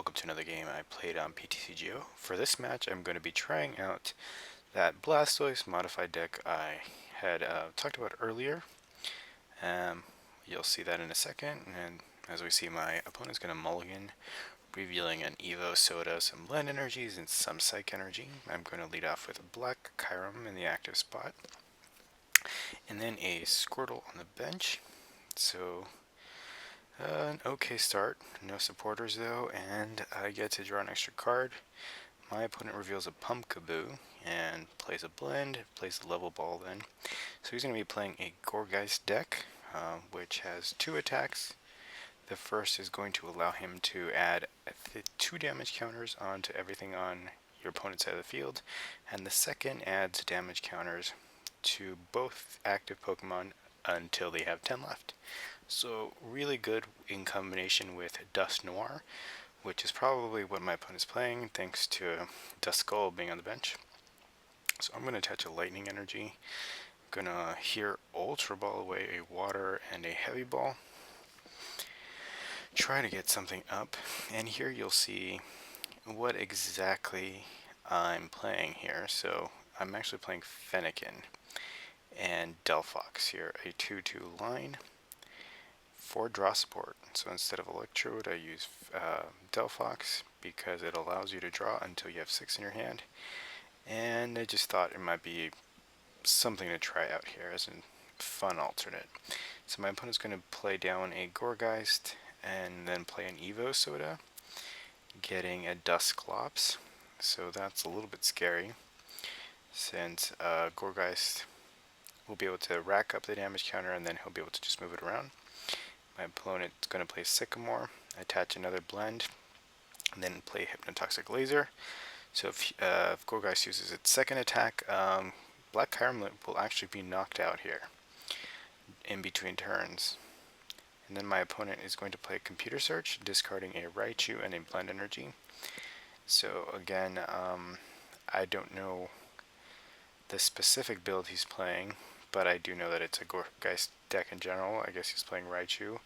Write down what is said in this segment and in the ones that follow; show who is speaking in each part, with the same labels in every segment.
Speaker 1: welcome to another game I played on Ptcgo. For this match, I'm going to be trying out that Blastoise modified deck I had talked about earlier. Um, you'll see that in a second, and as we see, my opponent's going to mulligan, revealing an Evo Soda, some Blend Energies, and some Psych Energy. I'm going to lead off with a Black Kyurem in the active spot, and then a Squirtle on the bench. So an okay start, no supporters though, and I get to draw an extra card. My opponent reveals a Ptcgo and plays a blend, plays a level ball then. So he's going to be playing a Gourgiest deck, which has 2 attacks. The first is going to allow him to add 2 damage counters onto everything on your opponent's side of the field, and the second adds damage counters to both active Pokemon until they have 10 left. So really good in combination with Dusknoir, which is probably what my opponent is playing, thanks to Duskull being on the bench. So I'm going to attach a Lightning Energy. I'm going to here Ultra Ball away a Water and a Heavy Ball. Try to get something up, and here you'll see what exactly I'm playing here. So I'm actually playing Fennekin and Delphox here, a 2-2 line for draw support. So instead of Electrode, I use Delphox because it allows you to draw until you have 6 in your hand. And I just thought it might be something to try out here as a fun alternate. So my opponent's going to play down a Gourgeist and then play an Evo Soda, getting a Dusclops. So that's a little bit scary, since Gourgeist will be able to rack up the damage counter and then he'll be able to just move it around. My opponent's going to play Sycamore, attach another blend, and then play Hypnotoxic Laser. So if Gourgeist uses its second attack, Black Kyurem will actually be knocked out here in between turns. And then my opponent is going to play Computer Search, discarding a Raichu and a Blend Energy. So again, I don't know the specific build he's playing, but I do know that it's a Gourgeist deck in general. I guess he's playing Raichu.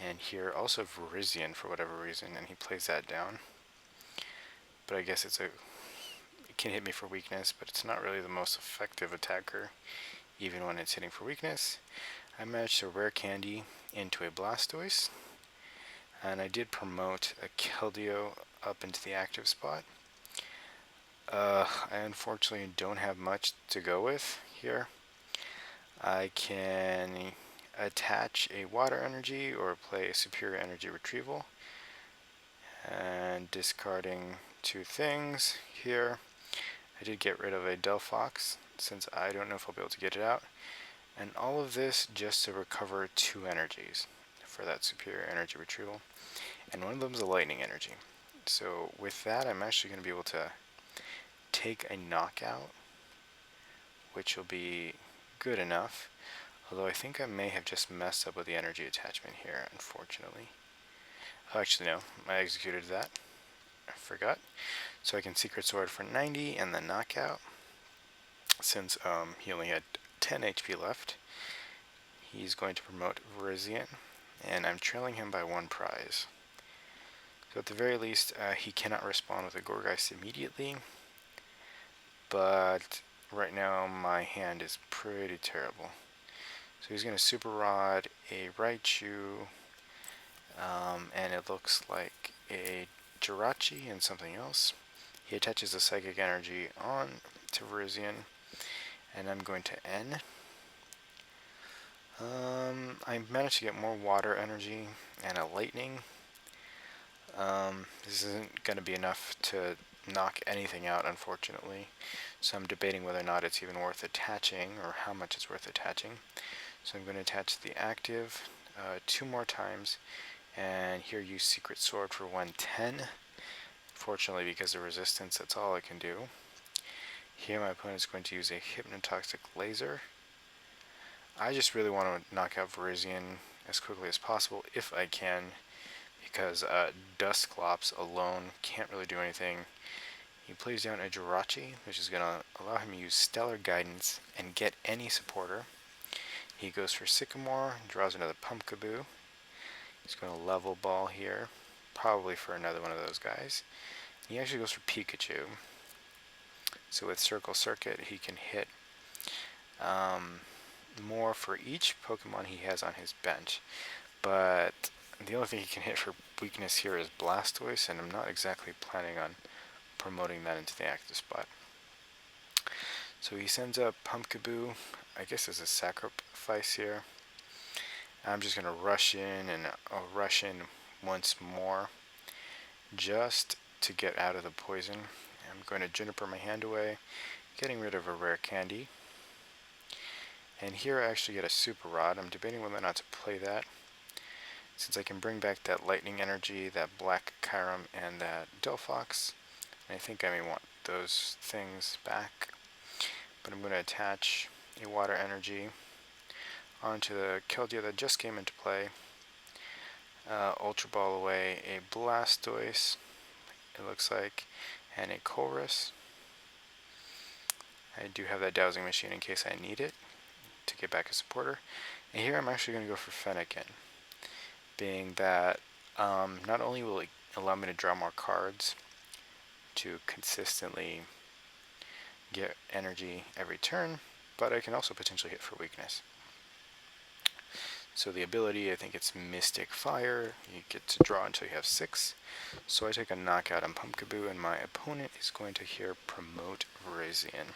Speaker 1: And here also Virizion for whatever reason, and he plays that down. But I guess it can hit me for weakness, but it's not really the most effective attacker, even when it's hitting for weakness. I managed to rare candy into a Blastoise, and I did promote a Keldeo up into the active spot. I unfortunately don't have much to go with here. I can attach a Water Energy or play a Superior Energy Retrieval, and discarding 2 things here. I did get rid of a Delphox, since I don't know if I'll be able to get it out. And all of this just to recover 2 energies for that Superior Energy Retrieval. And one of them is a Lightning Energy. So with that, I'm actually going to be able to take a knockout, which will be good enough. Although I think I may have just messed up with the energy attachment here, unfortunately. Oh, actually no, I executed that. I forgot. So I can Secret Sword for 90 and then knockout. Since he only had 10 HP left, he's going to promote Virizion, and I'm trailing him by 1 prize. So at the very least, he cannot respond with a Gourgeist immediately, but right now my hand is pretty terrible. So he's going to Super Rod a Raichu, and it looks like a Jirachi and something else. He attaches a Psychic Energy on to Virizion, and I'm going to N. I managed to get more Water Energy and a Lightning. This isn't going to be enough to knock anything out, unfortunately. So I'm debating whether or not it's even worth attaching, or how much it's worth attaching. So I'm going to attach the active 2 more times, and here use Secret Sword for 110. Fortunately, because of resistance, that's all I can do. Here my opponent is going to use a Hypnotoxic Laser. I just really want to knock out Virizion as quickly as possible if I can, because Dusclops alone can't really do anything. He plays down a Jirachi, which is going to allow him to use Stellar Guidance and get any supporter. He goes for Sycamore, draws another Ptcgo. He's going to Level Ball here. probably for another one of those guys. He actually goes for Pikachu. So with Circle Circuit, he can hit more for each Pokemon he has on his bench. But the only thing he can hit for weakness here is Blastoise, and I'm not exactly planning on promoting that into the active spot. So he sends up Ptcgo, I guess as a sacrifice here. I'm just going to rush in, and I'll rush in once more just to get out of the poison. I'm going to Juniper my hand away, getting rid of a rare candy. And here I actually get a Super Rod. I'm debating whether or not to play that, since I can bring back that Lightning Energy, that Black Kyurem, and that Delphox. I think I may want those things back. But I'm going to attach a Water Energy onto the Keldeo that just came into play. Ultra Ball away a Blastoise, it looks like, and a Chorus. I do have that Dowsing Machine in case I need it to get back a supporter. And here I'm actually going to go for Fennekin, being that not only will it allow me to draw more cards to consistently get energy every turn, but I can also potentially hit for weakness. So the ability, I think it's Mystic Fire. You get to draw until you have 6. So I take a knockout on Ptcgo, and my opponent is going to here promote Virizion.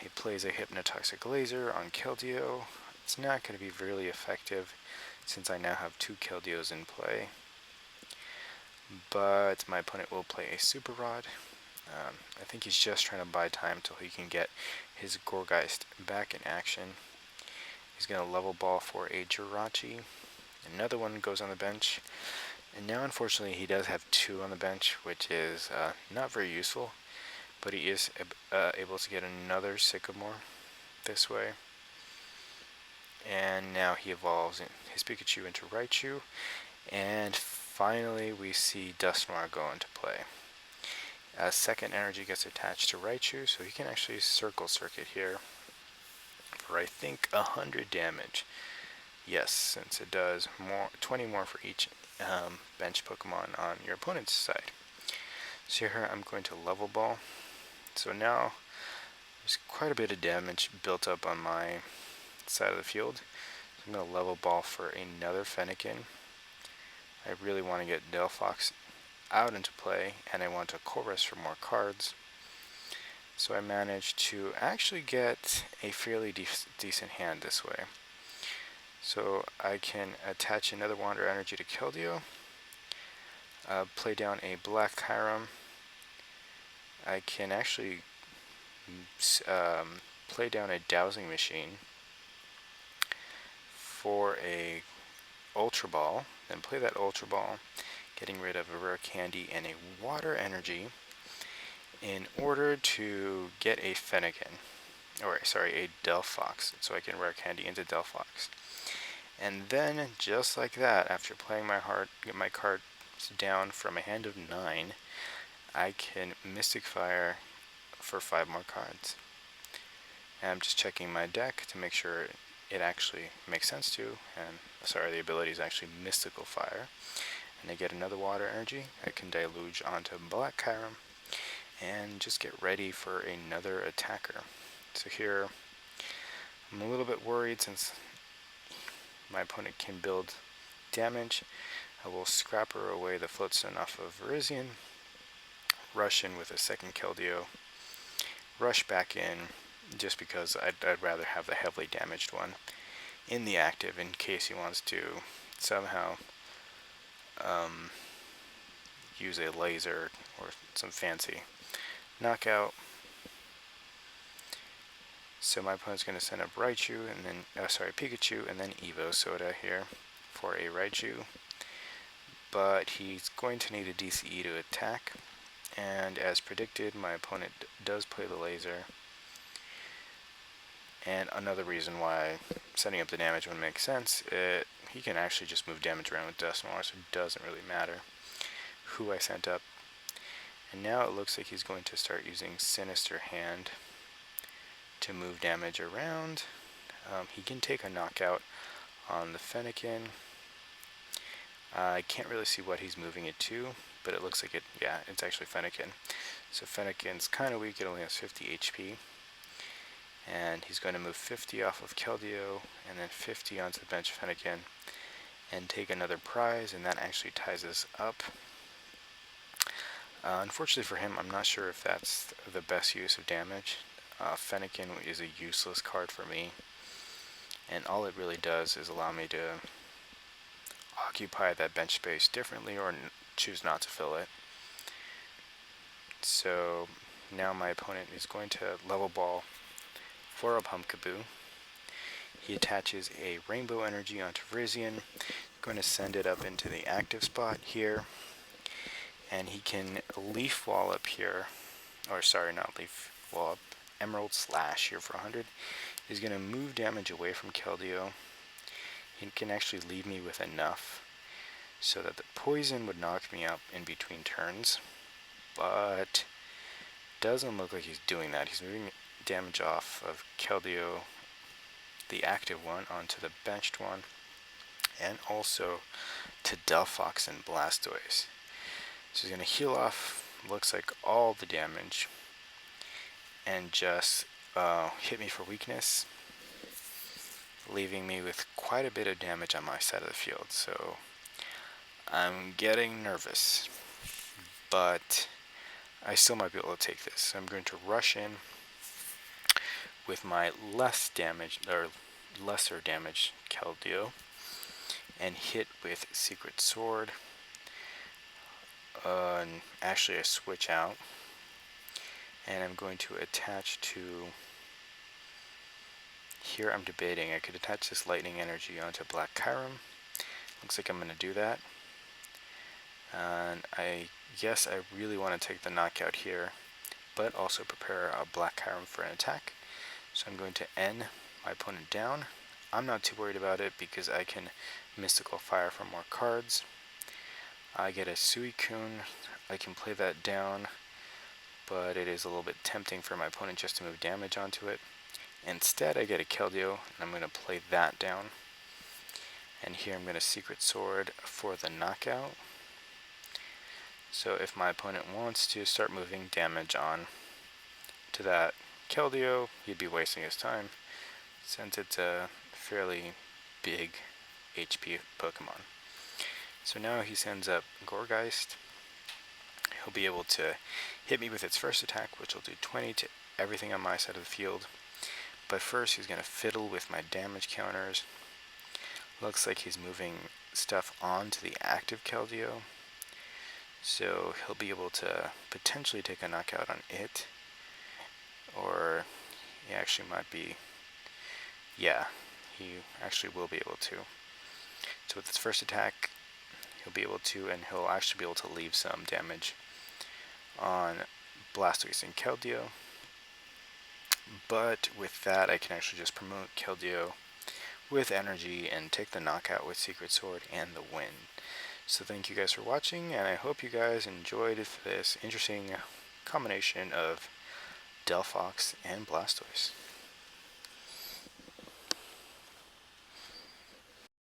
Speaker 1: He plays a Hypnotoxic Laser on Keldeo. It's not going to be really effective since I now have 2 Keldeos in play. But my opponent will play a Super Rod. I think he's just trying to buy time till he can get his Gourgiest back in action. He's going to level ball for a Jirachi. Another one goes on the bench. And now unfortunately he does have 2 on the bench, which is not very useful. But he is able to get another Sycamore this way. And now he evolves his Pikachu into Raichu. And finally we see Dusknoir go into play. Second energy gets attached to Raichu, so he can actually Circle Circuit here for I think 100 damage. Yes, since it does 20 more for each bench Pokemon on your opponent's side. So here I'm going to Level Ball. So now there's quite a bit of damage built up on my side of the field. So I'm going to Level Ball for another Fennekin. I really want to get Delphox out into play, and I want a Chorus for more cards. So I managed to actually get a fairly decent hand this way. So I can attach another Water Energy to Keldeo, play down a Black Kyurem. I can actually play down a Dowsing Machine for a Ultra Ball, then play that Ultra Ball, getting rid of a rare candy and a Water Energy in order to get a Fennekin, or sorry, a Delphox, so I can rare candy into Delphox. And then, just like that, after playing get my cards down from a hand of 9, I can Mystic Fire for 5 more cards. And I'm just checking my deck to make sure it actually makes sense to, and sorry, the ability is actually Mystical Fire. And I get another Water Energy. I can Deluge onto Black Kyurem and just get ready for another attacker. So here I'm a little bit worried since my opponent can build damage. I will Scrapper away the Floatstone off of Virizion, rush in with a second Keldeo, rush back in just because I'd rather have the heavily damaged one in the active in case he wants to somehow use a laser or some fancy knockout. So my opponent's going to send up Raichu and then Pikachu and then Evo Soda here for a Raichu, but he's going to need a DCE to attack, and as predicted my opponent does play the laser. And another reason why setting up the damage would make sense, he can actually just move damage around with Dusknoir, so it doesn't really matter who I sent up. And now it looks like he's going to start using Sinister Hand to move damage around. He can take a knockout on the Fennekin. I can't really see what he's moving it to, but it looks like it, yeah, it's actually Fennekin. So Fennekin's kind of weak, it only has 50 HP. And he's going to move 50 off of Keldeo, and then 50 onto the bench Fennekin, and take another prize, and that actually ties us up. Unfortunately for him, I'm not sure if that's the best use of damage. Fennekin is a useless card for me, and all it really does is allow me to occupy that bench space differently or choose not to fill it. So now my opponent is going to level ball for a Ptcgo. He attaches a Rainbow Energy onto Virizion, going to send it up into the active spot here, and he can Leaf Wall up here, or sorry, not Leaf Wall up, Emerald Slash here for 100. He's going to move damage away from Keldeo. He can actually leave me with enough so that the poison would knock me up in between turns, but doesn't look like he's doing that. He's moving damage off of Keldeo, the active one, onto the benched one, and also to Delphox and Blastoise. So he's going to heal off, looks like, all the damage, and just hit me for weakness, leaving me with quite a bit of damage on my side of the field. So I'm getting nervous, but I still might be able to take this. So I'm going to rush in with my lesser damage Keldeo and hit with Secret Sword. And actually I switch out, and I'm going to attach to, here I'm debating, I could attach this Lightning Energy onto Black Chiron. Looks like I'm going to do that. And I guess I really want to take the knockout here, but also prepare a Black Chiron for an attack. So I'm going to N my opponent down. I'm not too worried about it because I can Mystical Fire for more cards. I get a Suicune, I can play that down, but it is a little bit tempting for my opponent just to move damage onto it. Instead, I get a Keldeo, and I'm going to play that down. And here I'm going to Secret Sword for the knockout. So if my opponent wants to start moving damage on to that Keldeo, he'd be wasting his time, since it's a fairly big HP Pokemon. So now he sends up Gourgiest. He'll be able to hit me with its first attack, which will do 20 to everything on my side of the field. But first he's going to fiddle with my damage counters. Looks like he's moving stuff onto the active Keldeo. So he'll be able to potentially take a knockout on it. Or he actually might be, yeah, he actually will be able to. So with his first attack, he'll be able to, and he'll actually be able to leave some damage on Blastoise and Keldeo. But with that, I can actually just promote Keldeo with energy and take the knockout with Secret Sword and the win. So thank you guys for watching, and I hope you guys enjoyed this interesting combination of Delphox and Blastoise.